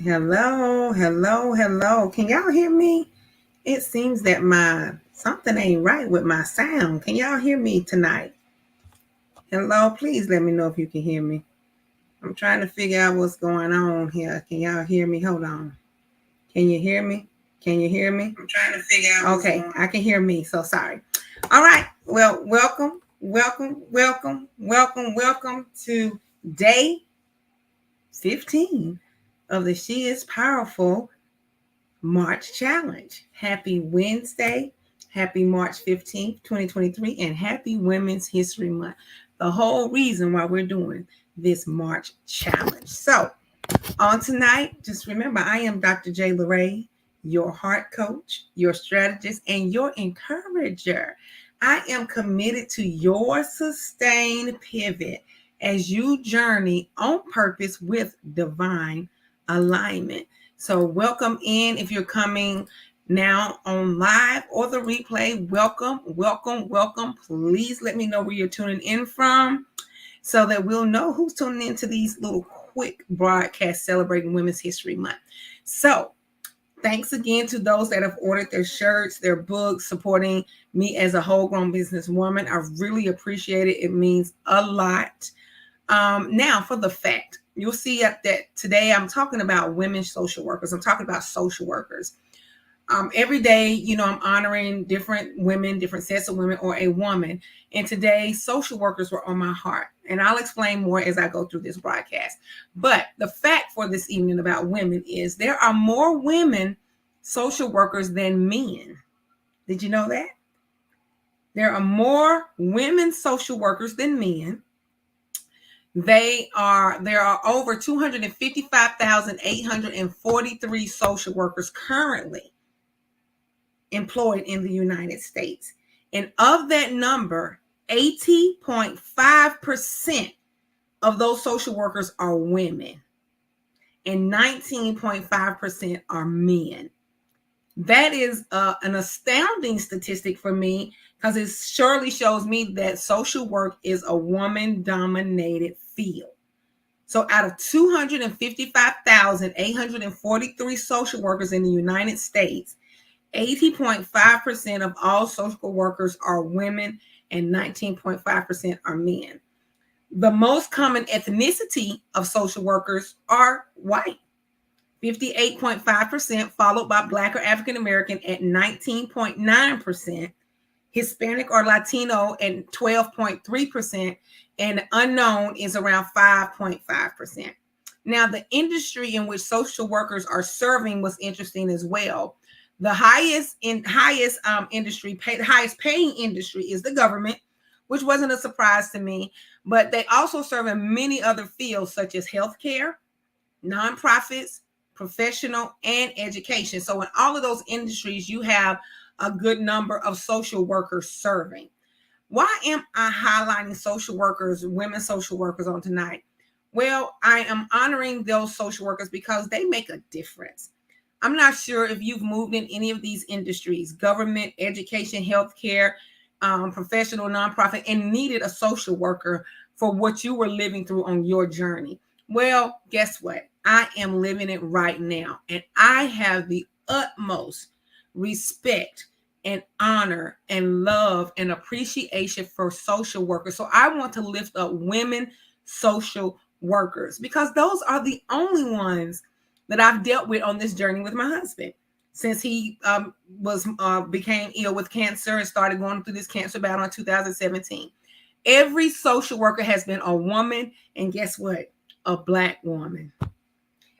Hello. Can y'all hear me? It seems that my something ain't right with my sound. Can y'all hear me tonight? Hello, please let me know if you can hear me. I'm trying to figure out what's going on here. Can y'all hear me? Hold on. Can you hear me? Can you hear me? I'm trying to figure out. Okay, I can hear me. So sorry. All right. Well, welcome to day 15 of the She is Powerful March Challenge. Happy Wednesday. Happy March 15th, 2023, and happy Women's History Month. The whole reason why we're doing this March Challenge. So, on tonight, just remember, I am Dr. J. LeRae, your heart coach, your strategist, and your encourager. I am committed to your sustained pivot as you journey on purpose with divine alignment. So, welcome in if you're coming now on live or the replay. Welcome. Please let me know where you're tuning in from so that we'll know who's tuning into these little quick broadcasts celebrating Women's History Month. So, thanks again to those that have ordered their shirts, their books, supporting me as a whole grown businesswoman. I really appreciate it. It means a lot. Now, for the fact, you'll see that today I'm talking about women social workers. I'm talking about social workers. Every day, I'm honoring different women, different sets of women, or a woman. And today, social workers were on my heart. And I'll explain more as I go through this broadcast. But the fact for this evening about women is there are more women social workers than men. Did you know that? There are more women social workers than men. There are over 255,843 social workers currently employed in the United States. And of that number, 80.5% of those social workers are women and 19.5% are men. That is an astounding statistic for me because it surely shows me that social work is a woman-dominated field. So out of 255,843 social workers in the United States, 80.5% of all social workers are women and 19.5% are men. The most common ethnicity of social workers are white, 58.5%, followed by Black or African American at 19.9%, Hispanic or Latino at 12.3%, and unknown is around 5.5%. Now, the industry in which social workers are serving was interesting as well. The highest paying industry is the government, which wasn't a surprise to me, but they also serve in many other fields such as healthcare, nonprofits, professional, and education. So in all of those industries, you have a good number of social workers serving. Why am I highlighting social workers, women social workers on tonight? Well, I am honoring those social workers because they make a difference. I'm not sure if you've moved in any of these industries, government, education, healthcare, professional, nonprofit, and needed a social worker for what you were living through on your journey. Well, guess what? I am living it right now. And I have the utmost respect and honor and love and appreciation for social workers. So I want to lift up women social workers because those are the only ones that I've dealt with on this journey with my husband since he became ill with cancer and started going through this cancer battle in 2017. Every social worker has been a woman, and guess what? A Black woman.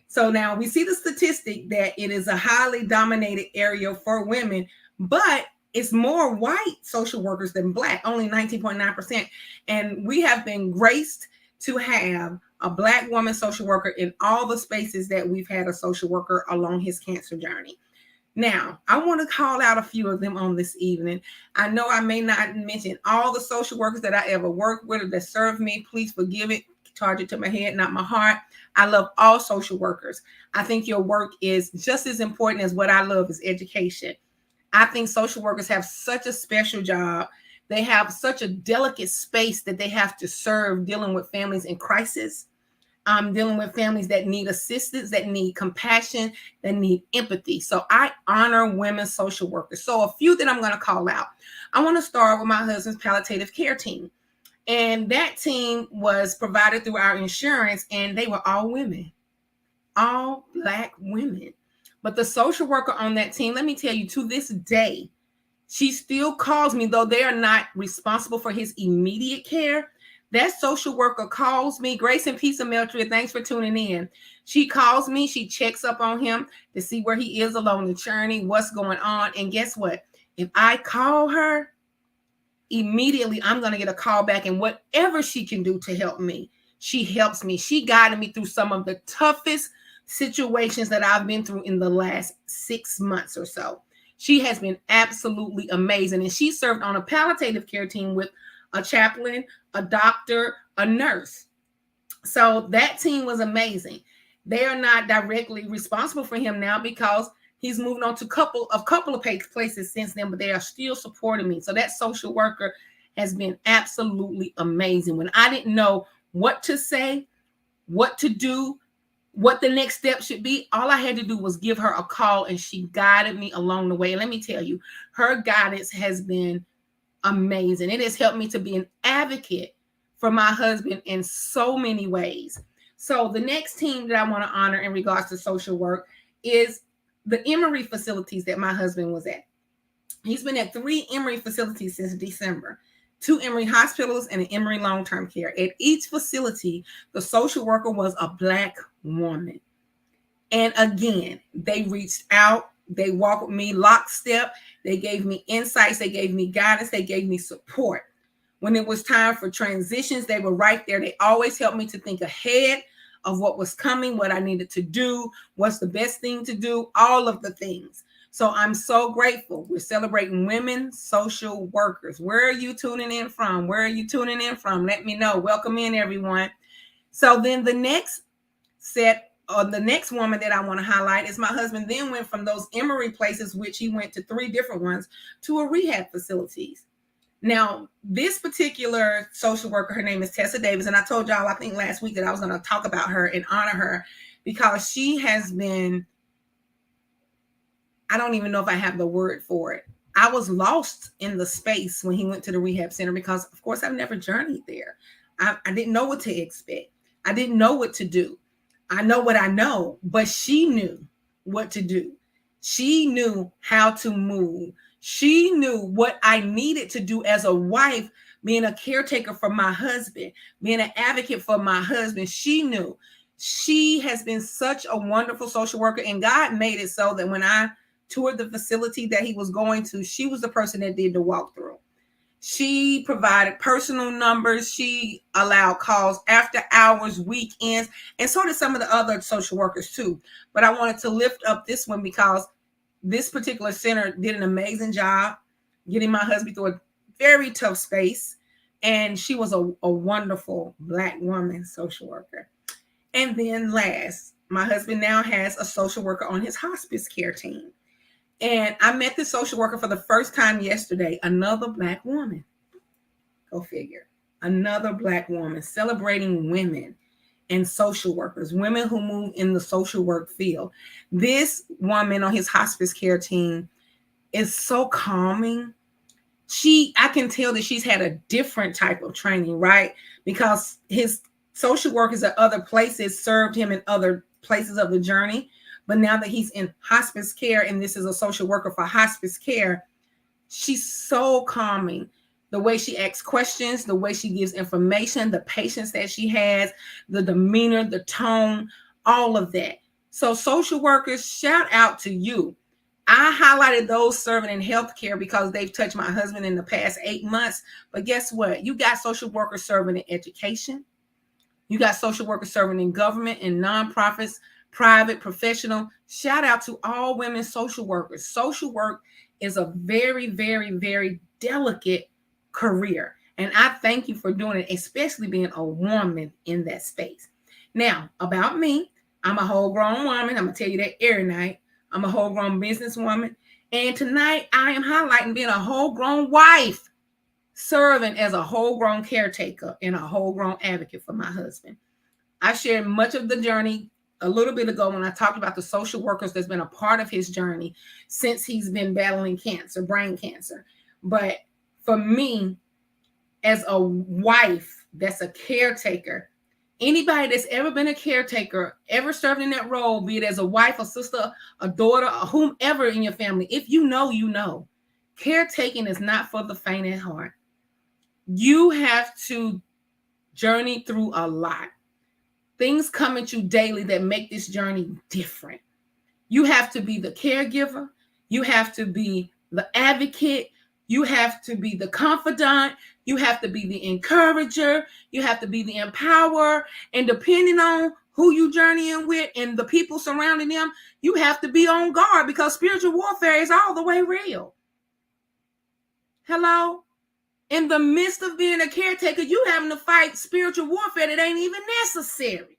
So now we see the statistic that it is a highly dominated area for women, but it's more white social workers than Black, only 19.9%. And we have been graced to have a Black woman social worker in all the spaces that we've had a social worker along his cancer journey. Now, I want to call out a few of them on this evening. I know I may not mention all the social workers that I ever worked with or that served me. Please forgive it. Charge it to my head, not my heart. I love all social workers. I think your work is just as important as what I love is education. I think social workers have such a special job. They have such a delicate space that they have to serve dealing with families in crisis. I'm dealing with families that need assistance, that need compassion, that need empathy. So I honor women social workers. So a few that I'm going to call out. I want to start with my husband's palliative care team. And that team was provided through our insurance, and they were all women, all Black women. But the social worker on that team, let me tell you, to this day, she still calls me, though they are not responsible for his immediate care. That social worker calls me. Grace and peace, Ameltria. Thanks for tuning in. She calls me. She checks up on him to see where he is along the journey, what's going on. And guess what? If I call her, immediately I'm going to get a call back, and whatever she can do to help me, she helps me. She guided me through some of the toughest situations that I've been through in the last 6 months or so. She has been absolutely amazing. And she served on a palliative care team with a chaplain, a doctor, a nurse. So that team was amazing. They are not directly responsible for him now because he's moved on to a couple of places since then, but they are still supporting me. So that social worker has been absolutely amazing. When I didn't know what to say, what to do, what the next step should be, all I had to do was give her a call, and she guided me along the way. And let me tell you, her guidance has been amazing. It has helped me to be an advocate for my husband in so many ways. So the next team that I want to honor in regards to social work is the Emory facilities that my husband was at. He's been at 3 Emory facilities since December. 2 Emory hospitals and an Emory long-term care. At each facility, the social worker was a Black woman. And again, they reached out. They walked with me lockstep. They gave me insights. They gave me guidance. They gave me support. When it was time for transitions, they were right there. They always helped me to think ahead of what was coming, what I needed to do, what's the best thing to do, all of the things. So I'm so grateful. We're celebrating women social workers. Where are you tuning in from? Where are you tuning in from? Let me know. Welcome in, everyone. So then the next the next woman that I want to highlight is my husband then went from those Emory places, which he went to 3 different ones, to a rehab facilities. Now, this particular social worker, her name is Tessa Davis, and I told y'all, I think last week, that I was going to talk about her and honor her because she has been, I don't even know if I have the word for it. I was lost in the space when he went to the rehab center because, of course, I've never journeyed there. I didn't know what to expect. I didn't know what to do. I know what I know, but she knew what to do. She knew how to move. She knew what I needed to do as a wife, being a caretaker for my husband, being an advocate for my husband. She knew. She has been such a wonderful social worker, and God made it so that when I toured the facility that he was going to, she was the person that did the walkthrough. She provided personal numbers. She allowed calls after hours, weekends, and so did some of the other social workers too. But I wanted to lift up this one because this particular center did an amazing job getting my husband through a very tough space. And she was a wonderful Black woman social worker. And then last, my husband now has a social worker on his hospice care team. And I met the social worker for the first time yesterday, another Black woman. Go figure. Another Black woman celebrating women and social workers, women who move in the social work field. This woman on his hospice care team is so calming. I can tell that she's had a different type of training, right? Because his social workers at other places served him in other places of the journey. But now that he's in hospice care, and this is a social worker for hospice care, she's so calming. The way she asks questions, the way she gives information, the patience that she has, the demeanor, the tone, all of that. So social workers, shout out to you. I highlighted those serving in healthcare because they've touched my husband in the past 8 months. But guess what? You got social workers serving in education. You got social workers serving in government and nonprofits, private, professional. Shout out to all women social workers. Social work is a very, very, very delicate career. And I thank you for doing it, especially being a woman in that space. Now, about me, I'm a whole grown woman. I'm going to tell you that every night. I'm a whole grown businesswoman. And tonight I am highlighting being a whole grown wife, serving as a whole grown caretaker and a whole grown advocate for my husband. I shared much of the journey a little bit ago when I talked about the social workers that's been a part of his journey since he's been battling cancer, brain cancer. But for me, as a wife that's a caretaker, anybody that's ever been a caretaker, ever served in that role, be it as a wife, a sister, a daughter, or whomever in your family, if you know, you know. Caretaking is not for the faint at heart. You have to journey through a lot. Things come at you daily that make this journey different. You have to be the caregiver. You have to be the advocate. You have to be the confidant. You have to be the encourager. You have to be the empowerer. And depending on who you journeying with and the people surrounding them, you have to be on guard because spiritual warfare is all the way real. Hello? In the midst of being a caretaker, you having to fight spiritual warfare that ain't even necessary.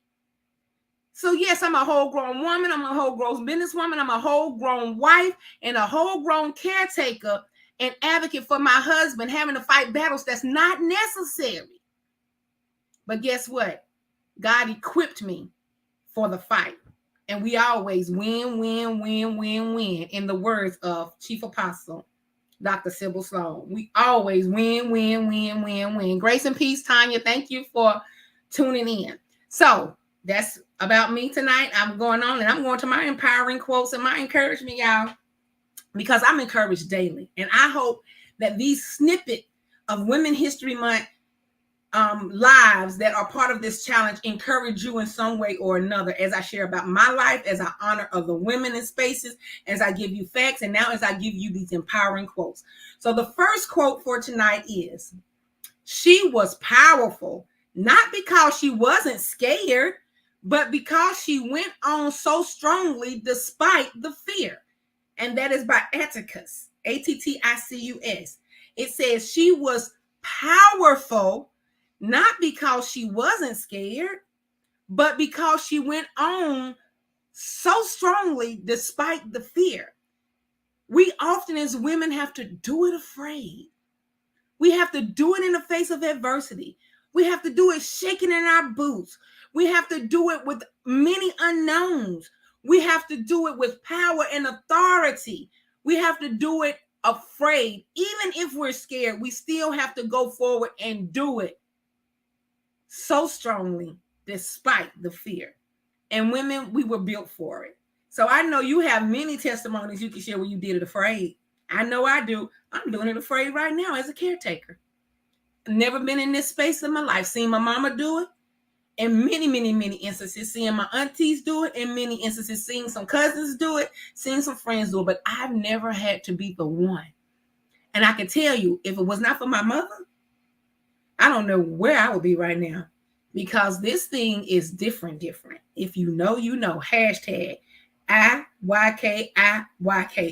So yes, I'm a whole grown woman. I'm a whole grown businesswoman. I'm a whole grown wife and a whole grown caretaker and advocate for my husband, having to fight battles that's not necessary. But guess what? God equipped me for the fight. And we always win, win, win, win, win. In the words of Chief Apostle Dr. Sybil Sloan, we always win, win, win, win, win. Grace and peace, Tanya. Thank you for tuning in. So that's about me tonight. I'm going on and I'm going to my empowering quotes and my encouragement, y'all, because I'm encouraged daily. And I hope that these snippet of Women History Month lives that are part of this challenge encourage you in some way or another as I share about my life, as I honor other women in spaces, as I give you facts, and now as I give you these empowering quotes. So the first quote for tonight is, she was powerful, not because she wasn't scared, but because she went on so strongly despite the fear. And that is by Atticus, Atticus. It says she was powerful, not because she wasn't scared, but because she went on so strongly despite the fear. We often as women have to do it afraid. We have to do it in the face of adversity. We have to do it shaking in our boots. We have to do it with many unknowns. We have to do it with power and authority. We have to do it afraid. Even if we're scared, we still have to go forward and do it so strongly despite the fear. And women, we were built for it. So I know you have many testimonies you can share where you did it afraid. I know I do. I'm doing it afraid right now as a caretaker. Never been in this space in my life. Seen my mama do it. In many, many, many instances, seeing my aunties do it. In many instances, seeing some cousins do it. Seeing some friends do it. But I've never had to be the one. And I can tell you, if it was not for my mother, I don't know where I would be right now. Because this thing is different. If you know, you know. Hashtag IYK.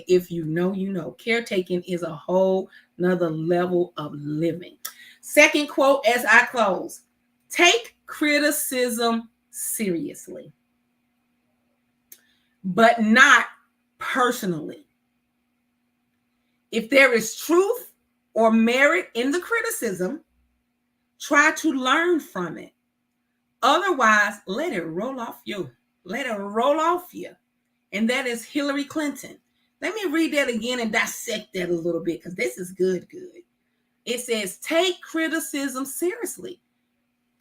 If you know, you know. Caretaking is a whole nother level of living. Second quote as I close. Take criticism seriously, but not personally. If there is truth or merit in the criticism, try to learn from it. Otherwise, let it roll off you. Let it roll off you. And that is Hillary Clinton. Let me read that again and dissect that a little bit because this is good. It says, take criticism seriously.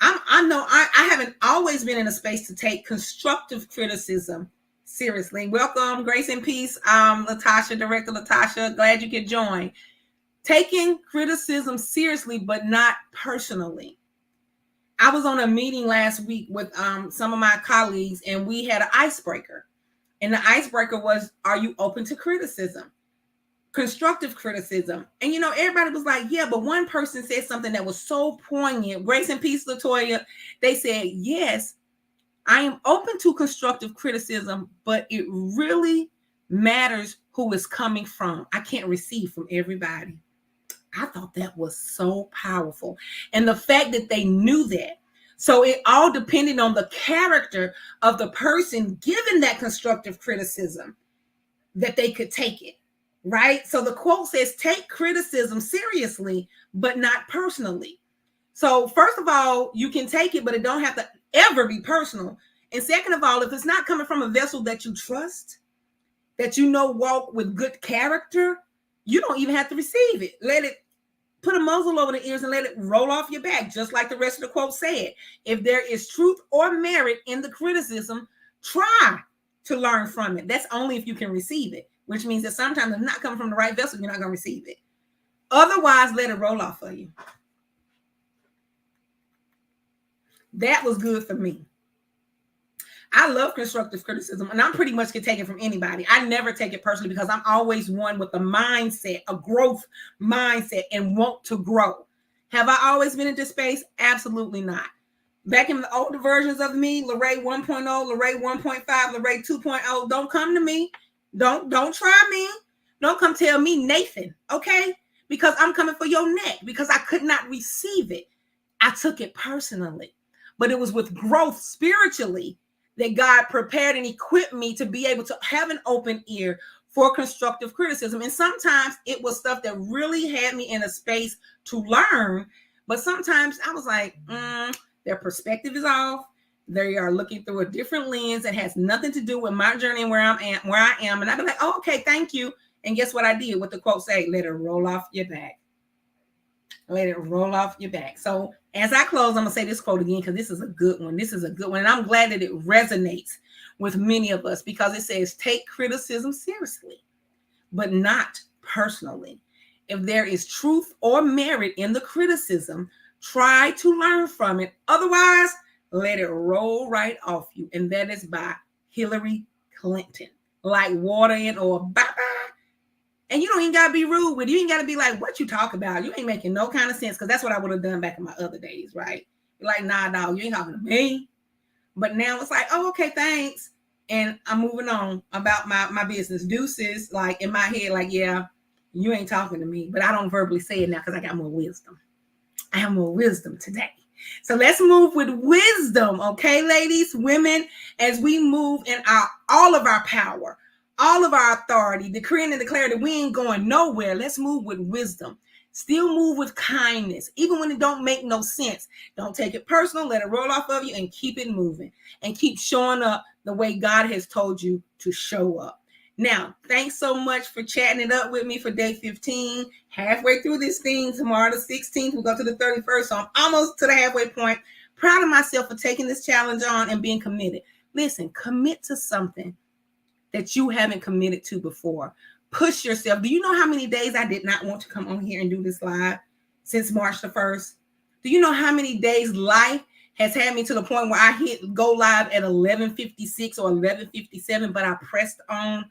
I know I haven't always been in a space to take constructive criticism seriously. Welcome, Grace and Peace, Latasha, Director Latasha. Glad you could join. Taking criticism seriously, but not personally. I was on a meeting last week with some of my colleagues, and we had an icebreaker. And the icebreaker was, are you open to criticism? Constructive criticism. And, everybody was like, yeah, but one person said something that was so poignant. Grace and Peace, Latoya. They said, yes, I am open to constructive criticism, but it really matters who it's coming from. I can't receive from everybody. I thought that was so powerful. And the fact that they knew that. So it all depended on the character of the person given that constructive criticism that they could take it. Right? So the quote says, take criticism seriously, but not personally. So first of all, you can take it, but it don't have to ever be personal. And second of all, if it's not coming from a vessel that you trust, that you know walk with good character, you don't even have to receive it. Let it, put a muzzle over the ears and let it roll off your back, just like the rest of the quote said. If there is truth or merit in the criticism, try to learn from it. That's only if you can receive it, which means that sometimes it's not coming from the right vessel, you're not going to receive it. Otherwise, let it roll off for you. That was good for me. I love constructive criticism, and I'm pretty much can take it from anybody. I never take it personally because I'm always one with a mindset, a growth mindset, and want to grow. Have I always been in this space? Absolutely not. Back in the older versions of me, Lorraine 1.0, Lorraine 1.5, Lorraine 2.0, don't come to me. Don't try me. Don't come tell me Nathan, okay? Because I'm coming for your neck because I could not receive it. I took it personally, but it was with growth spiritually that God prepared and equipped me to be able to have an open ear for constructive criticism. And sometimes it was stuff that really had me in a space to learn. But sometimes I was like, their perspective is off. They are looking through a different lens that has nothing to do with my journey and where I am. And I'd be like, oh, okay, thank you. And guess what I did? What the quote say? Let it roll off your back. Let it roll off your back. So as I close, I'm going to say this quote again because this is a good one. This is a good one. And I'm glad that it resonates with many of us because it says, take criticism seriously, but not personally. If there is truth or merit in the criticism, try to learn from it. Otherwise, let it roll right off you. And that is by Hillary Clinton. Like water in oil. Bye-bye. And you don't even got to be rude with it. You ain't got to be like, what you talk about? You ain't making no kind of sense. Because that's what I would have done back in my other days, right? Like, nah, dog, you ain't talking to me. But now it's like, oh, okay, thanks. And I'm moving on about my business. Deuces, like in my head, like, yeah, you ain't talking to me. But I don't verbally say it now because I got more wisdom. I have more wisdom today. So let's move with wisdom, okay, ladies, women, as we move in all of our power, all of our authority, decreeing and declaring that we ain't going nowhere. Let's move with wisdom. Still move with kindness, even when it don't make no sense. Don't take it personal. Let it roll off of you and keep it moving and keep showing up the way God has told you to show up. Now, thanks so much for chatting it up with me for day 15. Halfway through this thing, tomorrow the 16th, we'll go to the 31st. So I'm almost to the halfway point. Proud of myself for taking this challenge on and being committed. Listen, commit to something that you haven't committed to before. Push yourself. Do you know how many days I did not want to come on here and do this live since March the 1st? Do you know how many days life has had me to the point where I hit go live at 11:56 or 11:57, but I pressed on.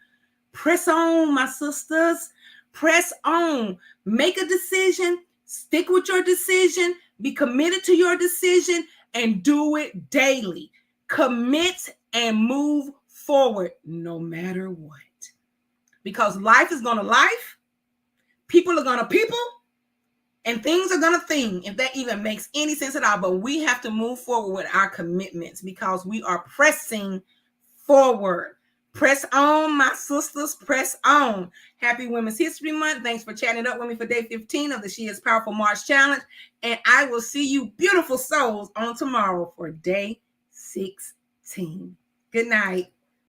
Press on, my sisters. Press on. Make a decision. Stick with your decision. Be committed to your decision and do it daily. Commit and move forward no matter what. Because life is going to life. People are going to people. And things are going to thing, if that even makes any sense at all. But we have to move forward with our commitments because we are pressing forward. Press on, my sisters. Press on. Happy Women's History Month. Thanks for chatting it up with me for day 15 of the She Is Powerful March Challenge. And I will see you beautiful souls on tomorrow for day 16. Good night.